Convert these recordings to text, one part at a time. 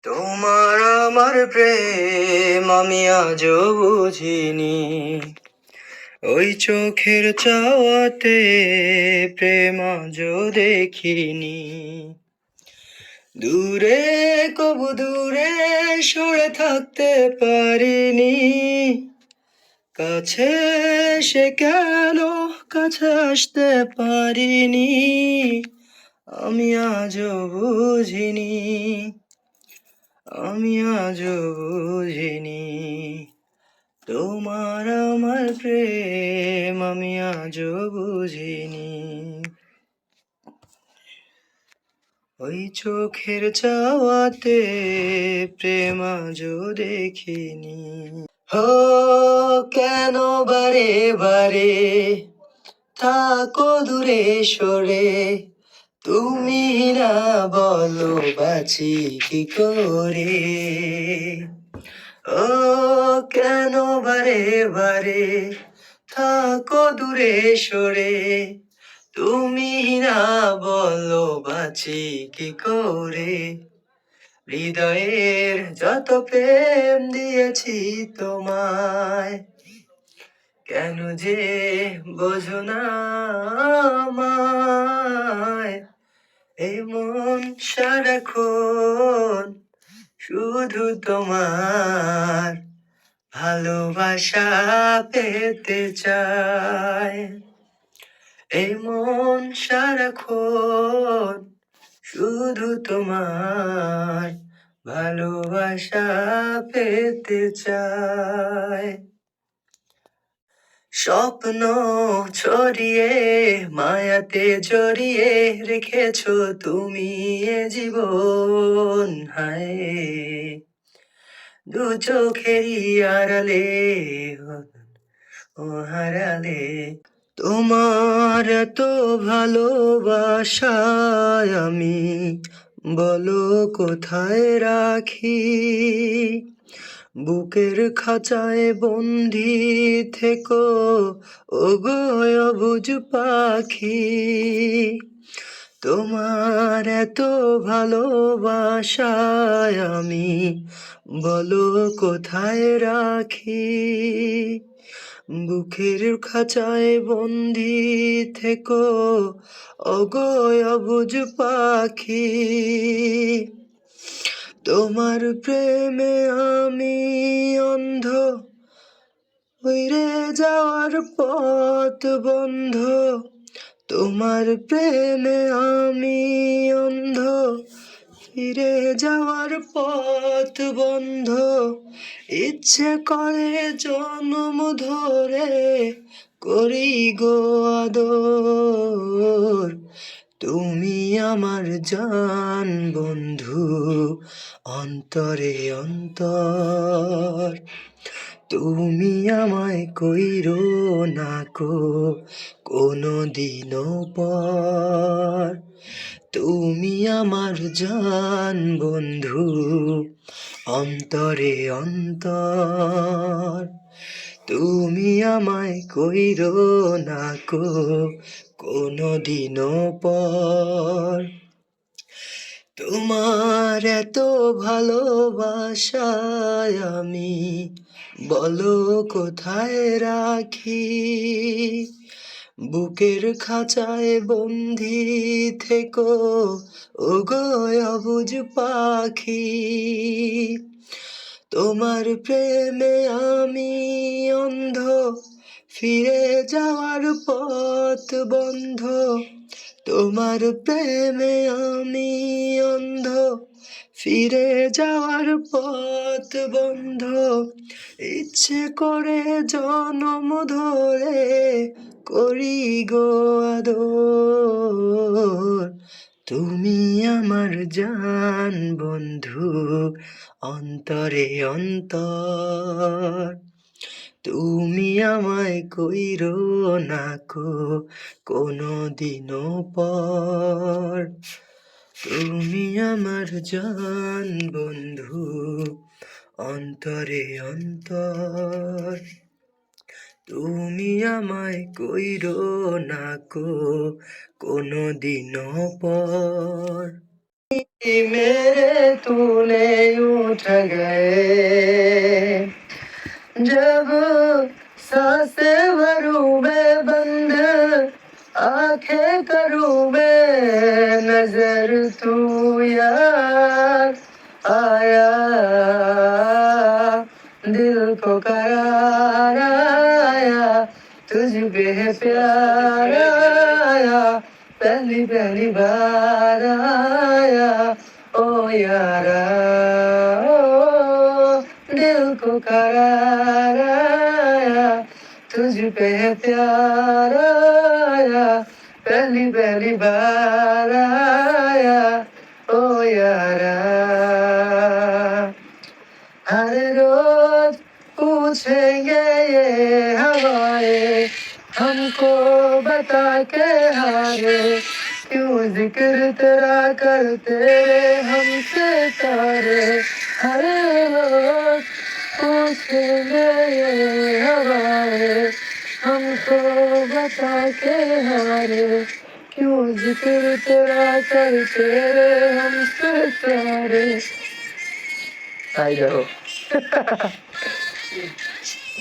তোমার আমার প্রেম আমি আজও বুঝিনি, ওই চোখের চাওয়াতে প্রেম আজও দেখিনি। দূরে কবু দূরে সরে থাকতে পারিনি, কাছে সে কেন কাছে আসতে পারিনি, আমি আজও বুঝিনি, আমি আজও বুঝিনি। তোমার আমার প্রেম আমি আজও বুঝিনি, ওই চোখের চাওয়াতে প্রেম আজও দেখিনি। হো কেন বারে বারে থাকো দূরে সরে, তুমি না বলো বাঁচি কি করে। ও কেন বারে বারে থাকো দূরে সরে, তুমি না বলো বাঁচি কি করে। হৃদয়ের যত প্রেম দিয়েছি তোমায়, কেন যে বোঝো না আমায়। এই মন সারাক্ষণ শুধু তোমার ভালোবাসা পেতে চায়। এই মন সারাক্ষণ শুধু তোমার ভালোবাসা পেতে চায়। স্বপ্ন ছড়িয়ে মায়াতে জড়িয়ে রেখেছো তুমি এ জীবন, হায় দু চোখেরই আড়ালে ও হারালে। তোমার এত ভালোবাসায় আমি বলো কোথায় রাখি, বুকের খাঁচায় বন্দি থেকো ওগো অবুঝ পাখি। তোমার এত ভালোবাসায় আমি বলো কোথায় রাখি, বুকের খাঁচায় বন্দি থেকো ওগো অবুঝ পাখি। তোমার প্রেমে আমি অন্ধ, উড়ে যাওয়ার পথ বন্ধ। তোমার প্রেমে আমি অন্ধ, ফিরে যাওয়ার পথ বন্ধ। ইচ্ছে করে জন্ম ধরে করি গো আদর, তুমি আমার জান বন্ধু অন্তরে অন্তর। তুমি আমায় কইরো না কো কোনো দিনও পর, তুমি আমার জান বন্ধু অন্তরে অন্তর। তুমি আমায় কইরো না কো কোনো দিনও পর। তোমার এত ভালোবাসায় আমি বলো কোথায় রাখি, বুকের খাঁচায় বন্দি থেকো ওগো অবুঝ পাখি। তোমার প্রেমে আমি অন্ধ, ফিরে যাওয়ার পথ বন্ধ। তোমার প্রেমে আমি অন্ধ, ফিরে যাওয়ার পথ বন্ধ। ইচ্ছে করে জনম ধরে করি গো আদর, তুমি আমার জান বন্ধু অন্তরে অন্তর। তুমি আমায় কইরো না কো কোনো দিনও পর, তুমি আমার জান বন্ধু অন্তরে অন্তর। তুমি আমায় কইরো না কো কোনো দিনও পর। मेरे तूने उठ गए जब सांसें भरूं मैं बंद आंखें करूं मैं नजर तू यार आया दिल को करार आया तुझ पे है प्यार आया पहली पहली बार आया ओ यारा ओ दिल को करार आया तुझ पे है प्यार आया पहली पहली बार आया ओ यारा हर रोज पूछेंगे ये हवाएं हमको बता के हारे क्यों जिक्र तेरा करते हमसे तारे हर रोज पूछेंगे ये हवाएं हमको बता के हारे क्यों जिक्र तेरा करते हमसे तारे आई जाओ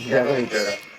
जाओ इधर